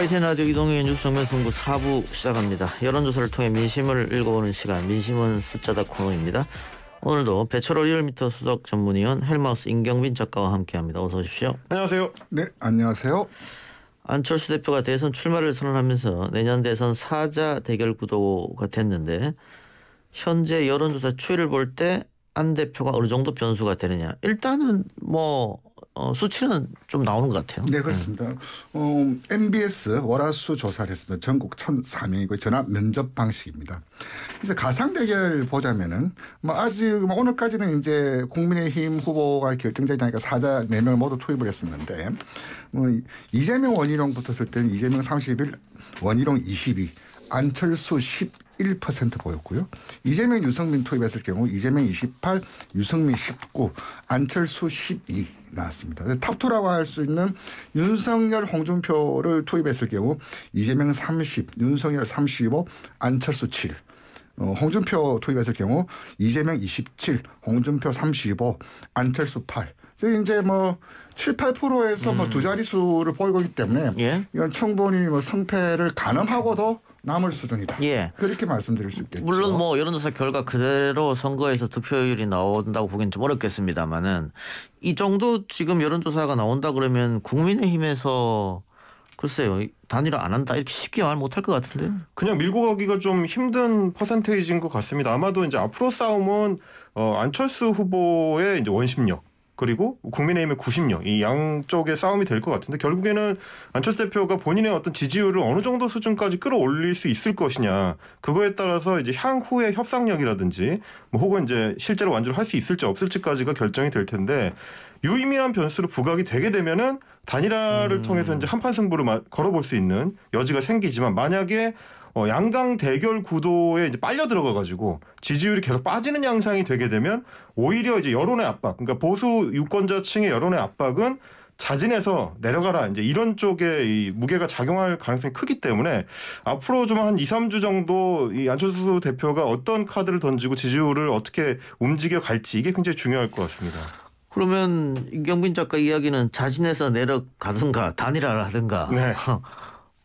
ITN 라디오 이동현 뉴스 정면승부 4부 시작합니다. 여론조사를 통해 민심을 읽어보는 시간, 민심은 숫자다 코너입니다. 오늘도 배철호 리얼미터 수석 전문위원 헬마우스 임경빈 작가와 함께합니다. 어서 오십시오. 안녕하세요. 네, 안녕하세요. 안철수 대표가 대선 출마를 선언하면서 내년 대선 사자 대결 구도가 됐는데 현재 여론조사 추이를 볼 때 안 대표가 어느 정도 변수가 되느냐. 일단은 수치는 좀 나오는 것 같아요. 네, 그렇습니다. MBS 월화수 조사를 했습니다. 전국 1,004명이고 전화 면접 방식입니다. 그래서 가상 대결 보자면은 아직 오늘까지는 이제 국민의힘 후보가 결정되니까 사자 4명을 모두 투입을 했었는데 이재명 원희룡 붙었을 때는 이재명 31, 원희룡 22, 안철수 11% 보였고요. 이재명 유승민 투입했을 경우 이재명 28, 유승민 19, 안철수 12 나왔습니다. 탑2라고 할 수 있는 윤석열, 홍준표를 투입했을 경우 이재명 30, 윤석열 35, 안철수 7. 홍준표 투입했을 경우 이재명 27, 홍준표 35, 안철수 8. 이제 7, 8%에서 두 자릿수를 보이고 있기 때문에 이건 충분히 승패를 가늠하고도 남을 수준이다. 예. 그렇게 말씀드릴 수 있겠죠. 물론 여론조사 결과 그대로 선거에서 득표율이 나온다고 보기엔 좀 어렵겠습니다만은 이 정도 지금 여론조사가 나온다 그러면 국민의힘에서 글쎄요 단일화 안 한다 이렇게 쉽게 말 못할 것 같은데. 그냥 밀고 가기가 좀 힘든 퍼센테이지인 것 같습니다. 아마도 이제 앞으로 싸움은 안철수 후보의 이제 원심력. 그리고 국민의힘의 구심력 이 양쪽의 싸움이 될 것 같은데 결국에는 안철수 대표가 본인의 어떤 지지율을 어느 정도 수준까지 끌어올릴 수 있을 것이냐 그거에 따라서 이제 향후의 협상력이라든지 혹은 이제 실제로 완주를 할 수 있을지 없을지까지가 결정이 될 텐데 유의미한 변수로 부각이 되게 되면은 단일화를 통해서 이제 한판 승부를 걸어볼 수 있는 여지가 생기지만 만약에 양강 대결 구도에 이제 빨려 들어가가지고 지지율이 계속 빠지는 양상이 되게 되면 오히려 이제 여론의 압박, 그러니까 보수 유권자층의 여론의 압박은 자진해서 내려가라 이제 이런 쪽에 이 무게가 작용할 가능성이 크기 때문에 앞으로 좀 한 2, 3주 정도 이 안철수 대표가 어떤 카드를 던지고 지지율을 어떻게 움직여 갈지 이게 굉장히 중요할 것 같습니다. 그러면 임경빈 작가 이야기는 자진해서 내려가든가 단일화를 하든가. 네.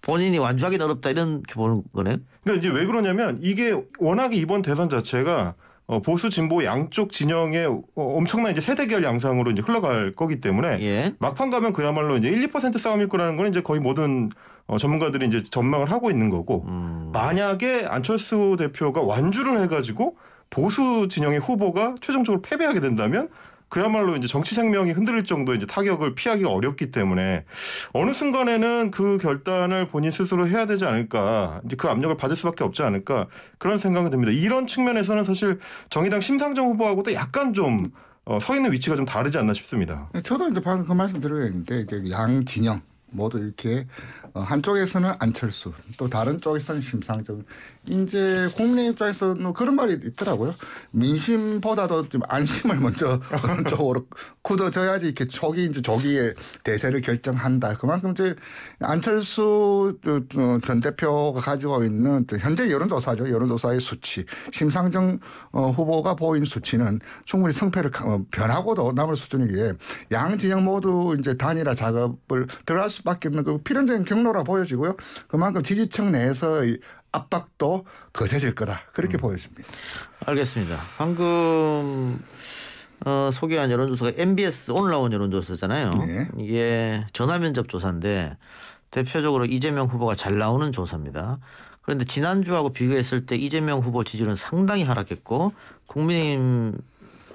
본인이 완주하기 어렵다 이렇게 보는 거네요. 그러니까 이제 왜 그러냐면 이게 워낙에 이번 대선 자체가 보수 진보 양쪽 진영의 엄청난 이제 세대결 양상으로 이제 흘러갈 거기 때문에 막판 가면 그야말로 이제 1, 2% 싸움일 거라는 건 이제 거의 모든 전문가들이 이제 전망을 하고 있는 거고 만약에 안철수 대표가 완주를 해가지고 보수 진영의 후보가 최종적으로 패배하게 된다면. 그야말로 이제 정치 생명이 흔들릴 정도의 이제 타격을 피하기가 어렵기 때문에 어느 순간에는 그 결단을 본인 스스로 해야 되지 않을까, 이제 그 압력을 받을 수밖에 없지 않을까 그런 생각이 듭니다. 이런 측면에서는 사실 정의당 심상정 후보하고도 약간 좀 서 있는 위치가 좀 다르지 않나 싶습니다. 저도 이제 방금 그 말씀 드렸는데 이제 양 진영 모두 이렇게 한쪽에서는 안철수 또 다른 쪽에서는 심상정. 이제 국민의 입장에서는 그런 말이 있더라고요. 민심보다도 좀 안심을 먼저 쪽으로 굳어져야지 이렇게 조기의 대세를 결정한다. 그만큼 이제 안철수 전 대표가 가지고 있는 현재 여론조사죠. 여론조사의 수치. 심상정 후보가 보인 수치는 충분히 승패를 변하고도 남을 수준이기에 양 진영 모두 이제 단일화 작업을 들어갈 수밖에 없는 그 필연적인 경로라 보여지고요. 그만큼 지지층 내에서의 압박도 거세질 거다. 그렇게 보여집니다. 알겠습니다. 방금 소개한 여론조사가 MBS 오늘 나온 여론조사잖아요. 네. 이게 전화면접 조사인데 대표적으로 이재명 후보가 잘 나오는 조사입니다. 그런데 지난주하고 비교했을 때 이재명 후보 지지율은 상당히 하락했고 국민의힘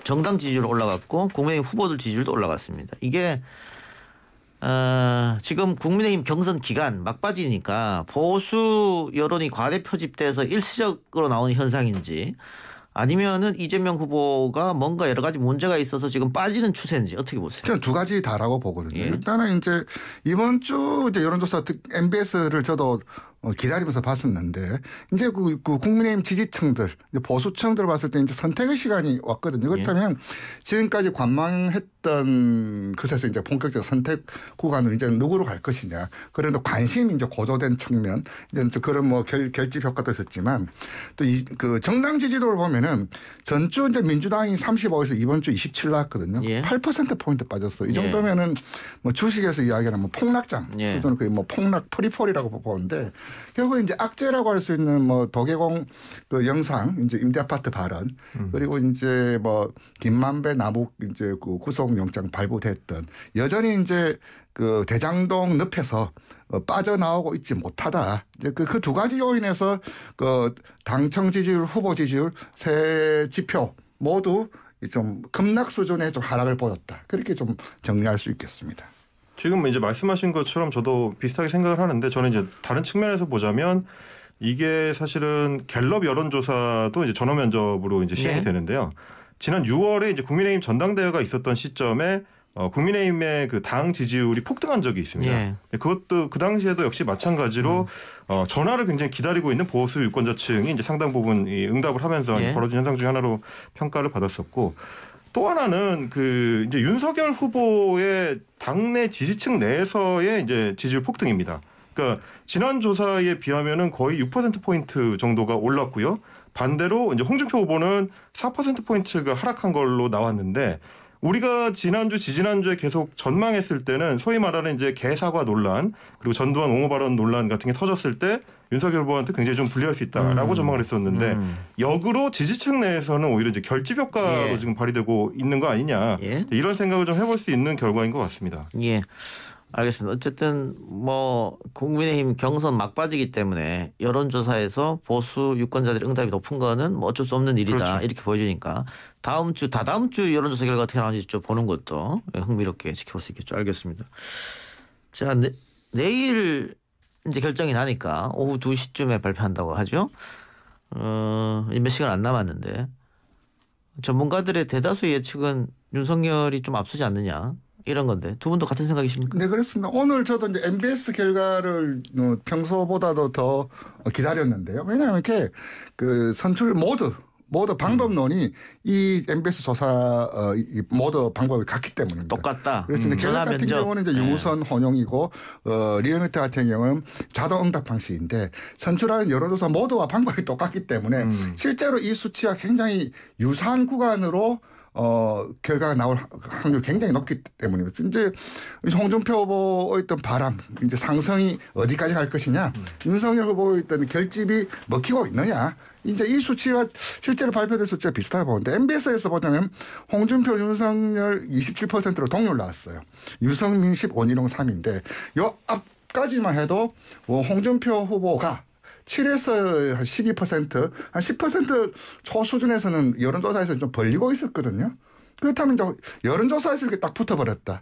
정당 지지율 올라갔고 국민의힘 후보들 지지율도 올라갔습니다. 이게 지금 국민의힘 경선 기간 막바지니까 보수 여론이 과대 표집돼서 일시적으로 나오는 현상인지 아니면은 이재명 후보가 뭔가 여러 가지 문제가 있어서 지금 빠지는 추세인지 어떻게 보세요? 저는 두 가지 다라고 보거든요. 일단은 이제 이번 주 이제 여론조사 MBS를 저도 기다리면서 봤었는데 이제 그 국민의힘 지지층들 보수층들 봤을 때 이제 선택의 시간이 왔거든요. 그렇다면 지금까지 관망했던 것에서 이제 본격적 선택 구간으로 이제 누구로 갈 것이냐. 그래도 관심이 이제 고조된 측면 이제 그런 뭐 결집 효과도 있었지만 또 그 정당 지지도를 보면은 전주 이제 민주당이 35에서 이번 주 27 나왔거든요. 8%포인트 빠졌어. 이 정도면은 뭐 주식에서 이야기하는 뭐 폭락장 수준으로 거의 뭐 폭락 프리폴이라고 보는데 결국 이제 악재라고 할 수 있는 뭐 도계공 그 영상 이제 임대아파트 발언 그리고 이제 뭐 김만배 남욱 이제 그 구속영장 발부됐던 여전히 이제 그 대장동 늪에서 빠져나오고 있지 못하다. 이제 그 두 가지 요인에서 그 당청 지지율, 후보 지지율 세 지표 모두 좀 급락 수준의 좀 하락을 보였다. 그렇게 좀 정리할 수 있겠습니다. 지금 이제 말씀하신 것처럼 저도 비슷하게 생각을 하는데 저는 이제 다른 측면에서 보자면 이게 사실은 갤럽 여론조사도 이제 전화 면접으로 이제 시행이 되는데요. 지난 6월에 이제 국민의힘 전당대회가 있었던 시점에 국민의힘의 그 당 지지율이 폭등한 적이 있습니다. 그것도 그 당시에도 역시 마찬가지로 전화를 굉장히 기다리고 있는 보수 유권자층이 이제 상당 부분 응답을 하면서 벌어진 현상 중에 하나로 평가를 받았었고 또 하나는 그 이제 윤석열 후보의 당내 지지층 내에서의 이제 지지율 폭등입니다. 그러니까 지난 조사에 비하면은 거의 6%포인트 정도가 올랐고요. 반대로 이제 홍준표 후보는 4%포인트가 하락한 걸로 나왔는데 우리가 지난주, 지지난주에 계속 전망했을 때는 소위 말하는 이제 개사과 논란 그리고 전두환 옹호 발언 논란 같은 게 터졌을 때 윤석열 후보한테 굉장히 좀 불리할 수 있다라고 전망을 했었는데 역으로 지지층 내에서는 오히려 이제 결집 효과로 지금 발휘되고 있는 거 아니냐 이런 생각을 좀 해볼 수 있는 결과인 것 같습니다. 예. 알겠습니다. 어쨌든 뭐 국민의힘 경선 막바지기 때문에 여론조사에서 보수 유권자들의 응답이 높은 거는 뭐 어쩔 수 없는 일이다. 그렇죠. 이렇게 보여주니까 다음 주 여론조사 결과 어떻게 나오는지 좀 보는 것도 흥미롭게 지켜볼 수 있겠죠. 알겠습니다. 자, 내일 이제 결정이 나니까 오후 2시쯤에 발표한다고 하죠. 몇 시간 안 남았는데 전문가들의 대다수 예측은 윤석열이 좀 앞서지 않느냐. 이런 건데 두 분도 같은 생각이십니까? 네, 그렇습니다. 오늘 저도 이제 MBS 결과를 평소보다도 더 기다렸는데요. 왜냐하면 이렇게 그 선출 모두 방법론이 이 MBS 조사 모두 방법이 같기 때문입니다. 똑같다. 그래서 결과 같은 경우는 이제 유무선 혼용이고 리얼미터 같은 경우는 자동 응답 방식인데 선출하는 여론조사 모두와 방법이 똑같기 때문에 실제로 이 수치와 굉장히 유사한 구간으로 결과가 나올 확률이 굉장히 높기 때문입니다. 이제 홍준표 후보의 어떤 바람, 이제 상승이 어디까지 갈 것이냐, 윤석열 후보의 어떤 결집이 먹히고 있느냐, 이제 이 수치와 실제로 발표될 수치가 비슷하다 보는데 MBS에서 보자면 홍준표, 윤석열 27%로 동률 나왔어요. 유승민 10, 원희룡 3인데 요 앞까지만 해도 홍준표 후보가 7에서 한 12%, 한 10% 초수준에서는 여론조사에서 좀 벌리고 있었거든요. 그렇다면 이제 여론조사에서 이렇게 딱 붙어버렸다.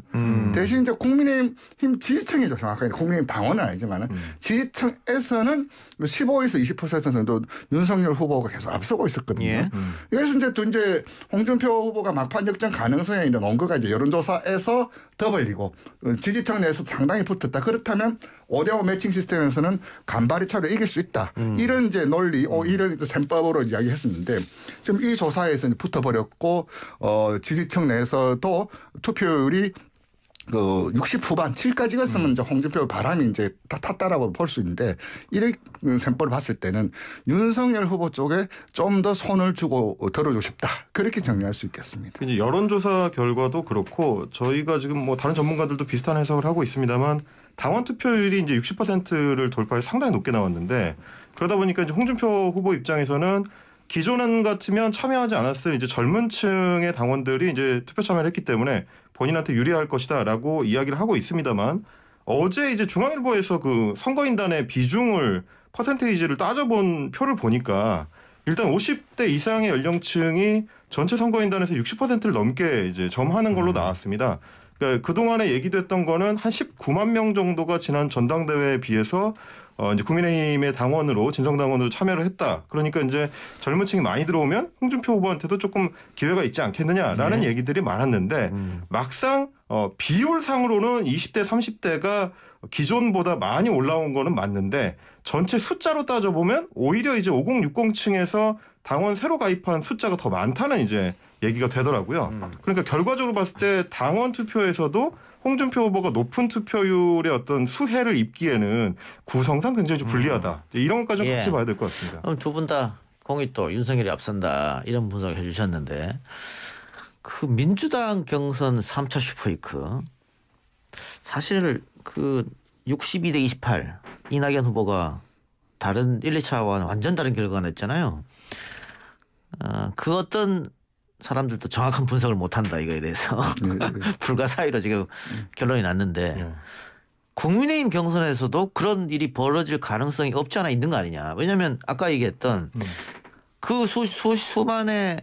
대신 이제 국민의힘 지지층이죠. 정확하게 국민의힘 당원은 아니지만 지지층에서는 15에서 20% 정도 윤석열 후보가 계속 앞서고 있었거든요. 그래서 이제 홍준표 후보가 막판 역전 가능성에 있는 논거가 이제 여론조사에서 더 벌리고 지지층 내에서 상당히 붙었다. 그렇다면 5대5 매칭 시스템에서는 간발의 차로 이길 수 있다. 이런 이제 논리, 이런 셈법으로 이야기했었는데 지금 이 조사에서 붙어버렸고 지지층 내에서도 투표율이 그 60 후반 7까지 갔으면 이제 홍준표 바람이 이제 다 탔다라고 볼 수 있는데 이런 셈법을 봤을 때는 윤석열 후보 쪽에 좀 더 손을 주고 들어주고 싶다. 그렇게 정리할 수 있겠습니다. 이제 여론조사 결과도 그렇고 저희가 지금 뭐 다른 전문가들도 비슷한 해석을 하고 있습니다만 당원 투표율이 이제 60%를 돌파해 상당히 높게 나왔는데 그러다 보니까 이제 홍준표 후보 입장에서는 기존은 같으면 참여하지 않았을 이제 젊은 층의 당원들이 이제 투표 참여를 했기 때문에 본인한테 유리할 것이다라고 이야기를 하고 있습니다만 어제 이제 중앙일보에서 그 선거인단의 비중을 퍼센테이지를 따져본 표를 보니까 일단 50대 이상의 연령층이 전체 선거인단에서 60%를 넘게 이제 점하는 걸로 나왔습니다. 그러니까 그동안에 얘기됐던 거는 한 19만 명 정도가 지난 전당대회에 비해서 이제 국민의힘의 당원으로 진성당원으로 참여를 했다. 그러니까 이제 젊은 층이 많이 들어오면 홍준표 후보한테도 조금 기회가 있지 않겠느냐라는 얘기들이 많았는데 막상 비율상으로는 20대, 30대가 기존보다 많이 올라온 거는 맞는데 전체 숫자로 따져보면 오히려 이제 5060층에서 당원 새로 가입한 숫자가 더 많다는 이제 얘기가 되더라고요. 그러니까 결과적으로 봤을 때 당원 투표에서도 홍준표 후보가 높은 투표율의 어떤 수혜를 입기에는 구성상 굉장히 좀 불리하다. 이런 것까지 좀 같이 봐야 될 것 같습니다. 그럼 두 분 다 공익도 윤석열이 앞선다 이런 분석을 해주셨는데 그 민주당 경선 3차 슈퍼위크 사실 그 62대 28 이낙연 후보가 다른 1, 2차와는 완전 다른 결과가 냈잖아요. 그 어떤 사람들도 정확한 분석을 못한다 이거에 대해서 불가사의로 지금 결론이 났는데 국민의힘 경선에서도 그런 일이 벌어질 가능성이 없지 않아 있는 거 아니냐. 왜냐하면 아까 얘기했던 그 수많은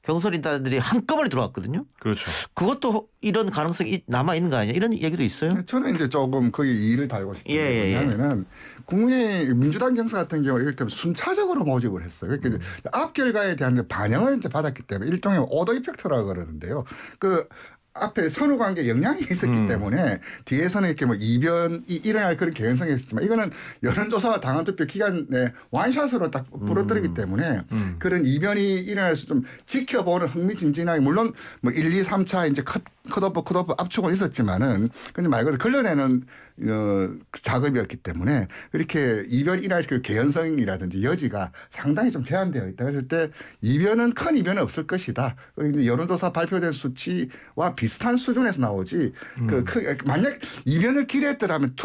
경선인단들이 한꺼번에 들어왔거든요. 그렇죠. 그것도 이런 가능성이 남아 있는 거 아니냐 이런 얘기도 있어요. 저는 이제 조금 거기 이의를 달고 싶은 게 뭐냐면은 국민의 민주당 경선 같은 경우 이를테면 순차적으로 모집을 했어요. 그러니까 앞 결과에 대한 반영을 이제 받았기 때문에 일종의 오더 이펙트라고 그러는데요. 그 앞에 선후 관계 영향이 있었기 때문에 뒤에서는 이렇게 뭐 이변이 일어날 그런 개연성이 있었지만 이거는 여론조사와 당원투표 기간에 완샷으로 딱 부러뜨리기 때문에 그런 이변이 일어나서 좀 지켜보는 흥미진진하게 물론 뭐 1, 2, 3차 이제 컷오프 압축은 있었지만은 그냥 말 그대로 걸러내는 작업이었기 때문에 이렇게 이변이 일어날 그 개연성이라든지 여지가 상당히 좀 제한되어 있다. 그랬을 때 이변은 큰 이변은 없을 것이다. 그리고 이제 여론조사 발표된 수치와 비슷한 수준에서 나오지. 만약 이변을 기대했더라면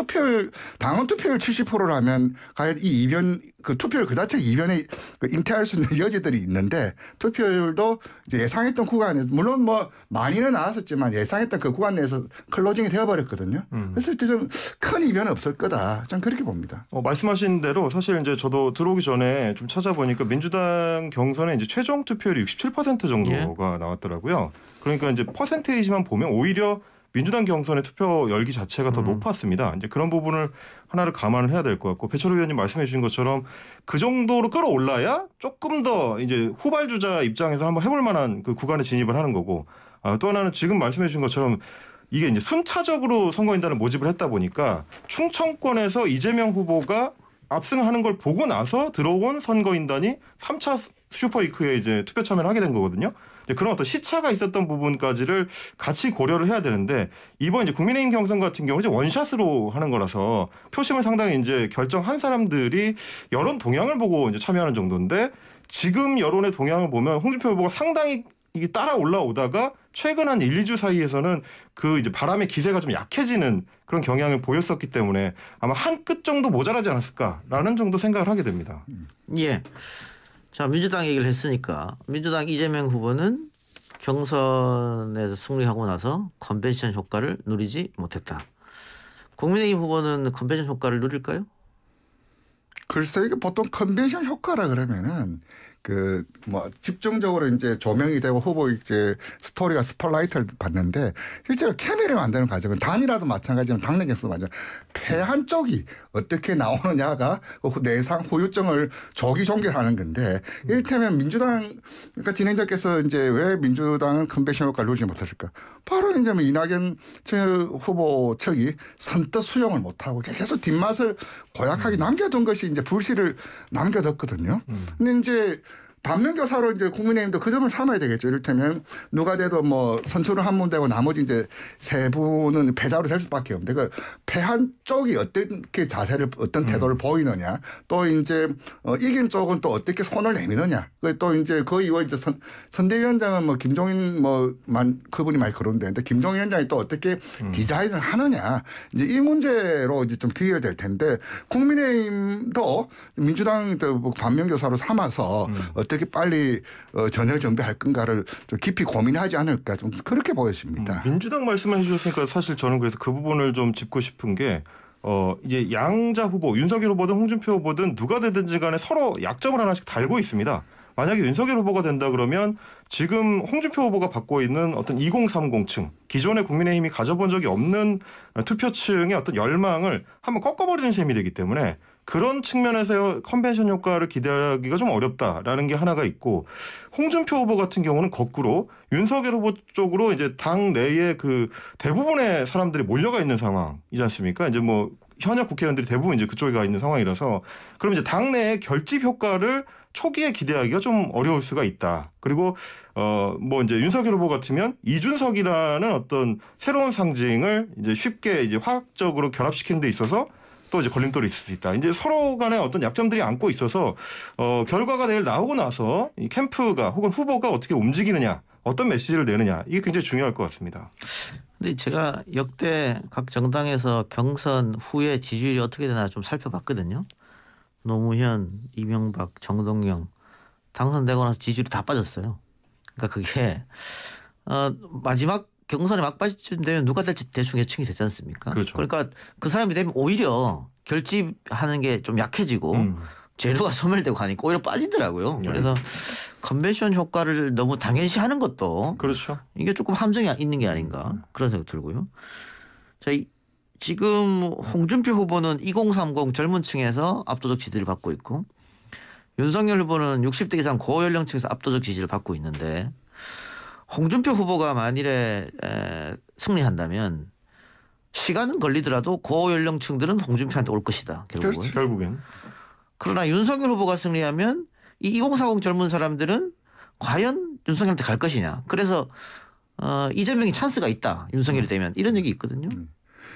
당원 투표율 70%라면 과연 이 이변 그 투표율 그 자체 이변에 잉태할 수 있는 여지들이 있는데 투표율도 이제 예상했던 구간에 물론 뭐 많이는 나왔었지만 예상했던 그 구간 내에서 클로징이 되어버렸거든요. 그랬을 때 좀 큰 이변은 없을 거다. 전 그렇게 봅니다. 말씀하신 대로 사실 이제 저도 들어오기 전에 좀 찾아보니까 민주당 경선에 이제 최종 투표율이 67% 정도가 나왔더라고요. 그러니까 이제 퍼센테이지만 보면 오히려 민주당 경선의 투표 열기 자체가 더 높았습니다. 이제 그런 부분을 하나를 감안을 해야 될 것 같고 배철호 의원님 말씀해 주신 것처럼 그 정도로 끌어올라야 조금 더 이제 후발주자 입장에서 한번 해볼 만한 그 구간에 진입을 하는 거고 또 하나는 지금 말씀해 주신 것처럼 이게 이제 순차적으로 선거인단을 모집을 했다 보니까 충청권에서 이재명 후보가 압승하는 걸 보고 나서 들어온 선거인단이 3차 슈퍼위크에 이제 투표 참여를 하게 된 거거든요. 그런 어떤 시차가 있었던 부분까지를 같이 고려를 해야 되는데 이번 이제 국민의힘 경선 같은 경우는 이제 원샷으로 하는 거라서 표심을 상당히 이제 결정한 사람들이 여론 동향을 보고 이제 참여하는 정도인데 지금 여론의 동향을 보면 홍준표 후보가 상당히 이게 따라 올라오다가 최근 한 1, 2주 사이에서는 그 이제 바람의 기세가 좀 약해지는 그런 경향을 보였었기 때문에 아마 한 끗 정도 모자라지 않았을까라는 정도 생각을 하게 됩니다. 예. 자, 민주당 얘기를 했으니까 민주당 이재명 후보는 경선에서 승리하고 나서 컨벤션 효과를 누리지 못했다. 국민의힘 후보는 컨벤션 효과를 누릴까요? 글쎄 이게 보통 컨벤션 효과라 그러면은 그 뭐 집중적으로 이제 조명이 되고 후보 이제 스토리가 스포라이트를 받는데 실제로 케미를 만드는 과정은 단이라도 마찬가지로 당내 경선도 마찬가지로 패한 쪽이 어떻게 나오느냐가 내상 후유증을 조기 종결하는 건데 이를테면 민주당 그러니까 진행자께서 이제 왜 민주당은 컨벤션 효과를 누리지 못했을까? 바로 이제 뭐 이낙연 후보 측이 선뜻 수용을 못하고 계속 뒷맛을 고약하게 남겨둔 것이 이제 불씨를 남겨뒀거든요. 근데 이제 반면교사로 이제 국민의힘도 그 점을 삼아야 되겠죠. 이를테면 누가 돼도 뭐 선출은 한 분 되고 나머지 이제 세 분은 패자로 될 수밖에 없는데 그 패한 쪽이 어떻게 자세를 어떤 태도를 보이느냐 또 이제 이긴 쪽은 또 어떻게 손을 내미느냐 또 이제 그 이후 이제 선대위원장은 뭐 김종인 그분이 많이 그런데 김종인 위원장이 또 어떻게 디자인을 하느냐 이제 이 문제로 이제 좀 귀결될 텐데 국민의힘도 민주당 반면교사로 삼아서 어떻게 빨리 전열 정비할 건가를 좀 깊이 고민하지 않을까 좀 그렇게 보여집니다. 민주당 말씀을 해주셨으니까 사실 저는 그래서 그 부분을 좀 짚고 싶은 게 이제 양자 후보 윤석열 후보든 홍준표 후보든 누가 되든지 간에 서로 약점을 하나씩 달고 있습니다. 만약에 윤석열 후보가 된다 그러면 지금 홍준표 후보가 받고 있는 어떤 2030층, 기존의 국민의힘이 가져본 적이 없는 투표층의 어떤 열망을 한번 꺾어버리는 셈이 되기 때문에 그런 측면에서 컨벤션 효과를 기대하기가 좀 어렵다라는 게 하나가 있고, 홍준표 후보 같은 경우는 거꾸로 윤석열 후보 쪽으로 이제 당 내에 그 대부분의 사람들이 몰려가 있는 상황이지 않습니까? 이제 뭐 현역 국회의원들이 대부분 이제 그쪽에 가 있는 상황이라서 그럼 이제 당 내의 결집 효과를 초기에 기대하기가 좀 어려울 수가 있다. 그리고 뭐 이제 윤석열 후보 같으면 이준석이라는 어떤 새로운 상징을 이제 쉽게 이제 화학적으로 결합시키는 데 있어서 또 이제 걸림돌이 있을 수 있다. 이제 서로 간에 어떤 약점들이 안고 있어서 결과가 내일 나오고 나서 이 캠프가 혹은 후보가 어떻게 움직이느냐, 어떤 메시지를 내느냐, 이게 굉장히 중요할 것 같습니다. 근데 제가 역대 각 정당에서 경선 후에 지지율이 어떻게 되나 좀 살펴봤거든요. 노무현, 이명박, 정동영 당선되고 나서 지지율이 다 빠졌어요. 그러니까 그게 마지막 경선에 막바지쯤 되면 누가 될지 대충 예측이 되지 않습니까? 그렇죠. 그러니까 그 사람이 되면 오히려 결집하는 게 좀 약해지고 재료가 소멸되고 하니까 오히려 빠지더라고요. 그래서 컨벤션 효과를 너무 당연시 하는 것도 그렇죠. 이게 조금 함정이 있는 게 아닌가 그런 생각 들고요. 자, 지금 홍준표 후보는 2030 젊은 층에서 압도적 지지를 받고 있고, 윤석열 후보는 60대 이상 고연령층에서 압도적 지지를 받고 있는데, 홍준표 후보가 만일에 승리한다면 시간은 걸리더라도 고연령층들은 홍준표한테 올 것이다. 결국은. 결국엔. 그러나 윤석열 후보가 승리하면 이 2040 젊은 사람들은 과연 윤석열한테 갈 것이냐. 그래서 이재명이 찬스가 있다. 윤석열이 되면 이런 얘기 있거든요.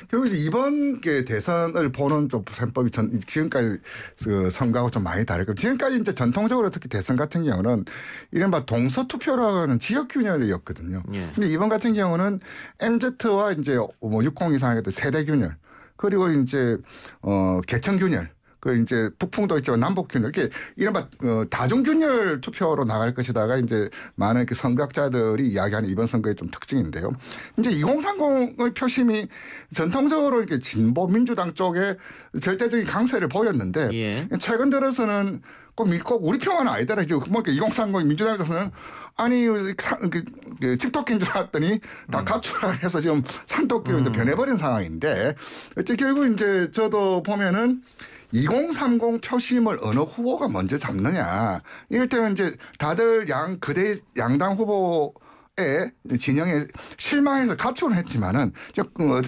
결국 이번 대선을 보는 좀 셈법이 지금까지 그 선거하고 좀 많이 다를 거예요. 지금까지 이제 전통적으로 특히 대선 같은 경우는 이른바 동서투표라고 하는 지역 균열이었거든요. 근데 이번 같은 경우는 MZ와 이제 뭐 60 이상의 세대 균열, 그리고 이제 계층 균열, 그 이제 북풍도 있지만 남북 균열, 이렇게 이른바 다중 균열 투표로 나갈 것이다가 이제 많은 선거학자들이 이야기하는 이번 선거의 좀 특징인데요. 이제 2030의 표심이 전통적으로 이렇게 진보 민주당 쪽에 절대적인 강세를 보였는데 최근 들어서는 꼭 우리 표만 아니더라. 이제 뭐 2030 민주당에서는 아니 집토끼인 줄 알았더니 다 가출을 해서 지금 산토끼로 이제 변해버린 상황인데, 어째 결국 이제 저도 보면은 2030 표심을 어느 후보가 먼저 잡느냐. 이럴 때는 이제 다들 그대 양당 후보의 진영에 실망해서 가출을 했지만은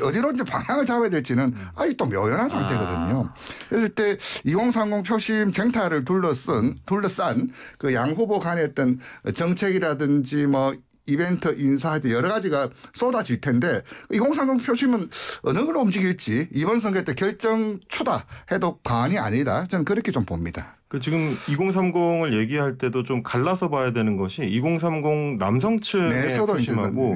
어디로 이제 방향을 잡아야 될지는 아직 또 묘연한 상태거든요. 그래서 때 2030 표심 쟁탈을 둘러싼 그 양 후보 간의 어떤 정책이라든지 뭐 이벤트 인사 여러 가지가 쏟아질 텐데, 2030 표심은 어느 걸로 움직일지 이번 선거 때 결정 추다 해도 과언이 아니다. 저는 그렇게 좀 봅니다. 지금 2030을 얘기할 때도 좀 갈라서 봐야 되는 것이 2030 남성층의 표심하고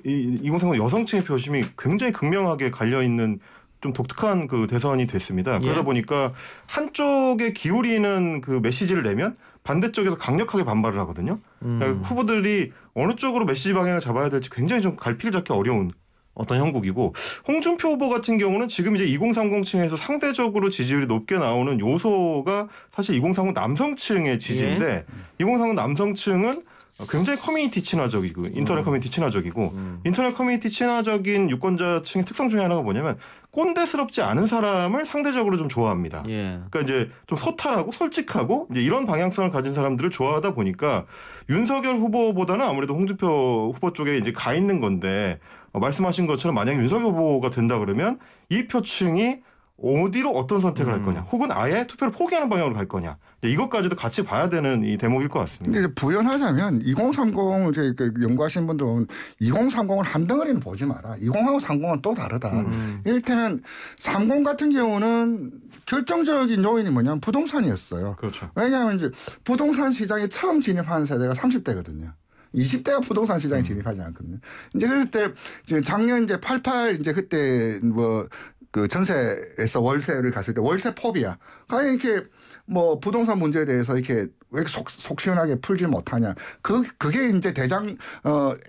2030 여성층의 표심이 굉장히 극명하게 갈려 있는 좀 독특한 그 대선이 됐습니다. 그러다 보니까 한쪽에 기울이는 그 메시지를 내면 반대쪽에서 강력하게 반발을 하거든요. 그러니까 후보들이 어느 쪽으로 메시지 방향을 잡아야 될지 굉장히 좀 갈피를 잡기 어려운 어떤 형국이고, 홍준표 후보 같은 경우는 지금 이제 2030층에서 상대적으로 지지율이 높게 나오는 요소가 사실 2030 남성층의 지지인데 2030 남성층은 굉장히 커뮤니티 친화적이고 인터넷 커뮤니티 친화적이고 인터넷 커뮤니티 친화적인 유권자층의 특성 중에 하나가 뭐냐면 꼰대스럽지 않은 사람을 상대적으로 좀 좋아합니다. 그러니까 이제 좀 소탈하고 솔직하고 이제 이런 방향성을 가진 사람들을 좋아하다 보니까 윤석열 후보보다는 아무래도 홍준표 후보 쪽에 이제 가 있는 건데, 말씀하신 것처럼 만약에 윤석열 후보가 된다 그러면 이 표층이 어디로 어떤 선택을 할 거냐, 혹은 아예 투표를 포기하는 방향으로 갈 거냐, 이것까지도 같이 봐야 되는 이 대목일 것 같습니다. 근데 부연하자면 2030 연구하신 분들 보면 2030을 한 덩어리는 보지 마라. 20하고 30은 또 다르다. 이를테면 30 같은 경우는 결정적인 요인이 뭐냐면 부동산이었어요. 그렇죠. 왜냐하면 이제 부동산 시장에 처음 진입한 세대가 30대거든요. 20대가 부동산 시장에 진입하지 않거든요. 이제 그럴 때 작년 이제 88 이제 그때 뭐 그 전세에서 월세를 갔을 때 월세 포비아. 과연 이렇게 뭐 부동산 문제에 대해서 이렇게 왜 속 시원하게 풀지 못하냐. 그게 이제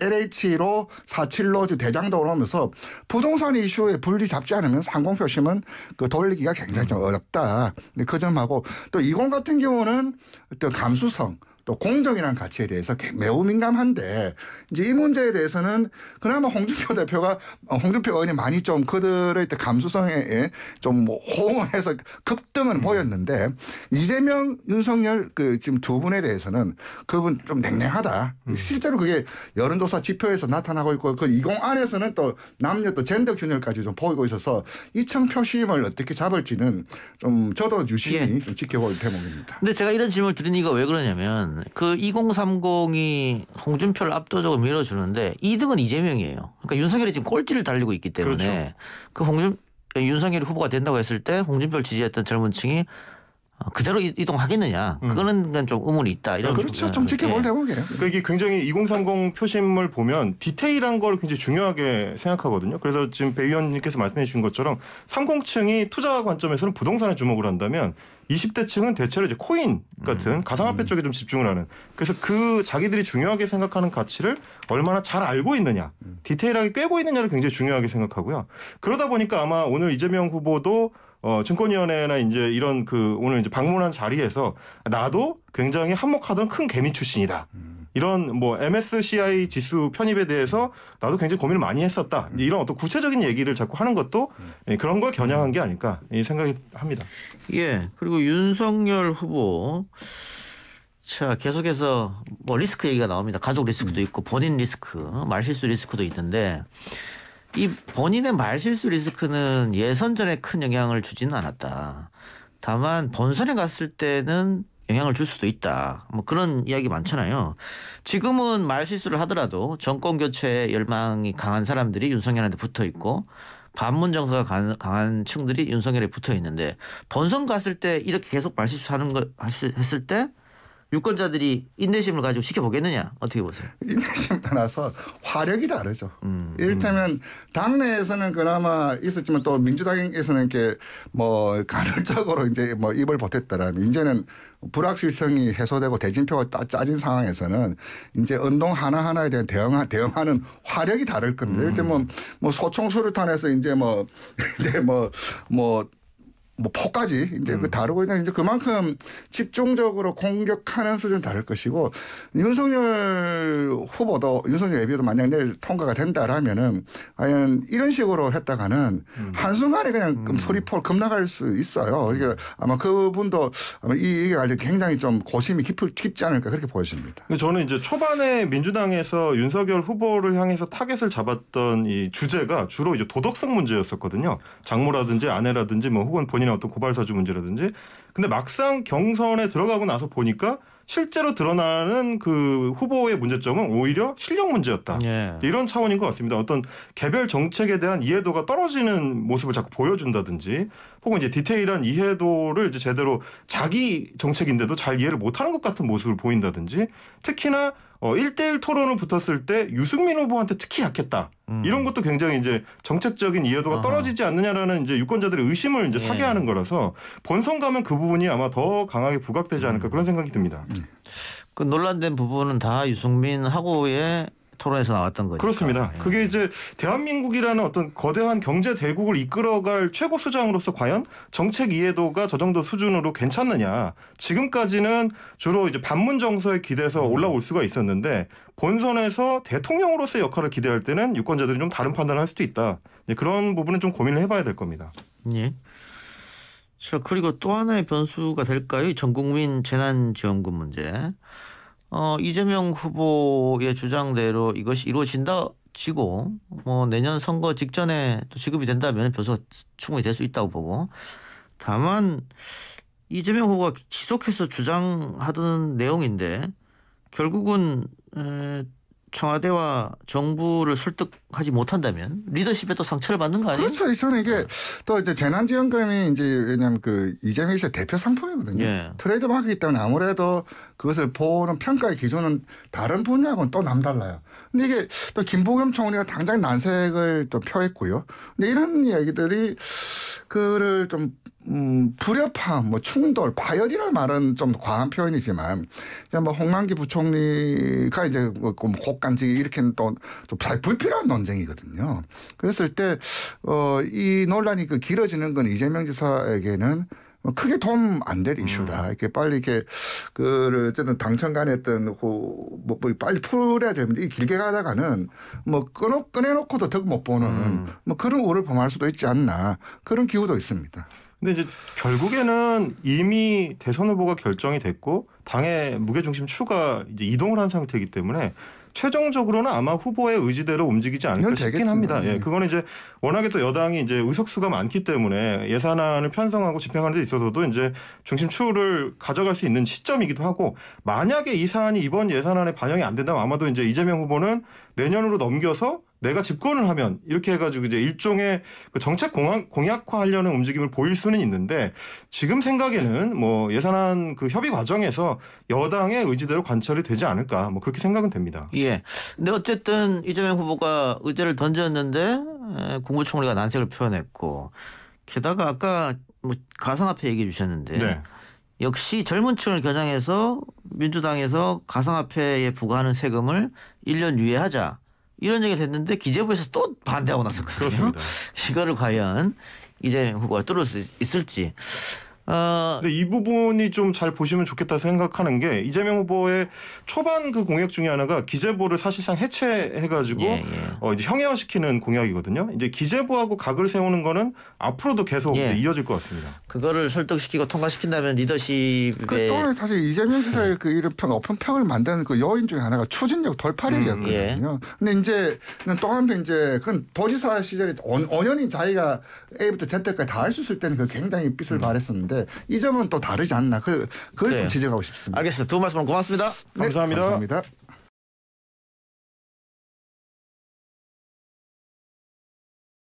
LH로 47로 대장도 오면서 부동산 이슈에 분리 잡지 않으면 30 표심은 그 돌리기가 굉장히 좀 어렵다. 그 점하고 또 20 같은 경우는 또 감수성, 또 공정이라는 가치에 대해서 매우 민감한데 이제 이 문제에 대해서는 그나마 홍준표 의원이 많이 좀 그들의 감수성에 좀 호응을 해서 급등은 보였는데 이재명, 윤석열 지금 두 분에 대해서는 그분 좀 냉랭하다. 실제로 그게 여론조사 지표에서 나타나고 있고 그 20 안에서는 또 남녀 또 젠더 균열까지 좀 보이고 있어서 이청 표심을 어떻게 잡을지는 좀 저도 유심히 좀 지켜볼 대목입니다. 근데 제가 이런 질문을 드린 이유가 왜 그러냐면 그 2030이 홍준표를 압도적으로 밀어주는데 2등은 이재명이에요. 그러니까 윤석열이 지금 꼴찌를 달리고 있기 때문에 그렇죠. 윤석열이 후보가 된다고 했을 때 홍준표를 지지했던 젊은 층이 그대로 이동하겠느냐. 그거는 좀 의문이 있다. 이런 그렇죠. 좀 지켜볼 대목이에요. 그러니까 이게 굉장히 2030 표심을 보면 디테일한 걸 굉장히 중요하게 생각하거든요. 그래서 지금 배 의원님께서 말씀해 주신 것처럼 30층이 투자 관점에서는 부동산에 주목을 한다면 20대층은 대체로 이제 코인 같은 가상화폐 쪽에 좀 집중을 하는. 그래서 그 자기들이 중요하게 생각하는 가치를 얼마나 잘 알고 있느냐, 디테일하게 꿰고 있느냐를 굉장히 중요하게 생각하고요. 그러다 보니까 아마 오늘 이재명 후보도 증권위원회나 이제 이런 오늘 이제 방문한 자리에서 나도 굉장히 한몫하던 큰 개미 출신이다. 이런 MSCI 지수 편입에 대해서 나도 굉장히 고민을 많이 했었다. 이런 어떤 구체적인 얘기를 자꾸 하는 것도 그런 걸 겨냥한 게 아닐까 이 생각이 합니다. 예. 그리고 윤석열 후보 자 계속해서 리스크 얘기가 나옵니다. 가족 리스크도 있고 본인 리스크, 말실수 리스크도 있던데 이 본인의 말실수 리스크는 예선 전에 큰 영향을 주지는 않았다. 다만 본선에 갔을 때는 영향을 줄 수도 있다. 그런 이야기 많잖아요. 지금은 말실수를 하더라도 정권 교체에 열망이 강한 사람들이 윤석열한테 붙어 있고 반문 정서가 강한 층들이 윤석열에 붙어 있는데 본선 갔을 때 이렇게 계속 말실수하는 거 했을 때 유권자들이 인내심을 가지고 지켜보겠느냐 어떻게 보세요? 인내심 떠나서 화력이 다르죠. 이를테면 당내에서는 그나마 있었지만 또 민주당에서는 이렇게 간헐적으로 이제 입을 보탰더라면 이제는 불확실성이 해소되고 대진표가 짜진 상황에서는 이제 언동 하나하나에 대한 대응하는 화력이 다를 겁니다. 이를테면 소총 수류탄에서 이제 폭까지 이제 다르고 이제 그만큼 집중적으로 공격하는 수준은 다를 것이고 윤석열 예비도 만약 내일 통과가 된다라면은 과연 이런 식으로 했다가는 한순간에 그냥 프리폴 급나갈 수 있어요. 이게 아마 그분도 아마 이게 관련 굉장히 좀 고심이 깊지 않을까 그렇게 보여집니다. 저는 이제 초반에 민주당에서 윤석열 후보를 향해서 타겟을 잡았던 이 주제가 주로 이제 도덕성 문제였었거든요. 장모라든지 아내라든지 혹은 본인 어떤 고발사주 문제라든지. 근데 막상 경선에 들어가고 나서 보니까 실제로 드러나는 그 후보의 문제점은 오히려 실력 문제였다. 예. 이런 차원인 것 같습니다. 어떤 개별 정책에 대한 이해도가 떨어지는 모습을 자꾸 보여준다든지 혹은 이제 디테일한 이해도를 이제 제대로 자기 정책인데도 잘 이해를 못하는 것 같은 모습을 보인다든지 특히나 1대1 토론을 붙었을 때 유승민 후보한테 특히 약했다. 이런 것도 굉장히 이제 정책적인 이해도가 떨어지지 않느냐라는 이제 유권자들의 의심을 이제 사게 하는 거라서 본선 가면 그 부분이 아마 더 강하게 부각되지 않을까 그런 생각이 듭니다. 그 논란된 부분은 다 유승민하고의 토론에서 나왔던 거죠. 그렇습니다. 그게 이제 대한민국이라는 어떤 거대한 경제 대국을 이끌어갈 최고 수장으로서 과연 정책 이해도가 저 정도 수준으로 괜찮느냐. 지금까지는 주로 이제 반문 정서에 기대서 올라올 수가 있었는데 본선에서 대통령으로서의 역할을 기대할 때는 유권자들이 좀 다른 판단을 할 수도 있다. 그런 부분은 좀 고민을 해봐야 될 겁니다. 예. 자, 그리고 또 하나의 변수가 될까요? 전국민 재난지원금 문제. 이재명 후보의 주장대로 이것이 이루어진다치고 내년 선거 직전에 또 지급이 된다면 변수가 충분히 될 수 있다고 보고 다만 이재명 후보가 지속해서 주장하던 내용인데 결국은 청와대와 정부를 설득하지 못한다면 리더십에 또 상처를 받는 거 아니에요? 그렇죠. 저는 이게 또 이제 재난지원금이 이제 왜냐하면 이재명 씨의 대표 상품이거든요. 예. 트레이드마크이기 때문에 아무래도 그것을 보는 평가의 기준은 다른 분야하고는 또 남달라요. 근데 이게 또 김부겸 총리가 당장 난색을 또 표했고요. 근데 이런 이야기들이 그를 좀 불협화, 충돌, 파열이라는 말은 좀 과한 표현이지만, 홍남기 부총리가 이제 곡간지 이렇게는 또 좀 불필요한 논쟁이거든요. 그랬을 때, 이 논란이 길어지는 건 이재명 지사에게는 크게 도움 안 될 이슈다. 이렇게 빨리 이렇게 그 어쨌든 당청 간에 어떤 뭐 빨리 풀어야 되는데 이 길게 가다가는 뭐 꺼내놓고도 덕 못 보는 뭐 그런 오를 범할 수도 있지 않나 그런 기후도 있습니다. 근데 이제 결국에는 이미 대선 후보가 결정이 됐고 당의 무게중심 추가 이제 이동을 한 상태이기 때문에 최종적으로는 아마 후보의 의지대로 움직이지 않을까 싶긴 합니다. 예, 그거는 이제 워낙에 또 여당이 이제 의석수가 많기 때문에 예산안을 편성하고 집행하는 데 있어서도 이제 중심추를 가져갈 수 있는 시점이기도 하고 만약에 이 사안이 이번 예산안에 반영이 안 된다면 아마도 이제 이재명 후보는 내년으로 넘겨서 내가 집권을 하면 이렇게 해가지고 이제 일종의 그 정책 공약화하려는 움직임을 보일 수는 있는데 지금 생각에는 뭐 예산안 그 협의 과정에서 여당의 의지대로 관철이 되지 않을까 뭐 그렇게 생각은 됩니다. 예. 근데 어쨌든 이재명 후보가 의제를 던졌는데 국무총리가 난색을 표현했고 게다가 아까 뭐 가상화폐 얘기해 주셨는데 네. 역시 젊은 층을 겨냥해서 민주당에서 가상화폐에 부과하는 세금을 1년 유예하자. 이런 얘기를 했는데 기재부에서 또 반대하고 나섰거든요. 그렇습니다. 이거를 과연 이재명 후보가 뚫을 수 있을지. 근데 이 부분이 좀 잘 보시면 좋겠다 생각하는 게 이재명 후보의 초반 그 공약 중에 하나가 기재부를 사실상 해체해가지고 이제 형해화시키는 공약이거든요. 이제 기재부하고 각을 세우는 거는 앞으로도 계속 이어질 것 같습니다. 그거를 설득시키고 통과시킨다면 리더십에 또 사실 이재명 지사의 그 이런 높은 평을 만드는 그 요인 중에 하나가 추진력 돌파력이었거든요. 근데 이제 또 한편 이제 그건 도지사 시절에 5년이 자기가 A부터 Z까지 다 할 수 있을 때는 그 굉장히 빛을 발했었는데 이 점은 또 다르지 않나. 그걸 좀 지적하고 싶습니다. 알겠습니다. 두 말씀 고맙습니다. 네, 감사합니다.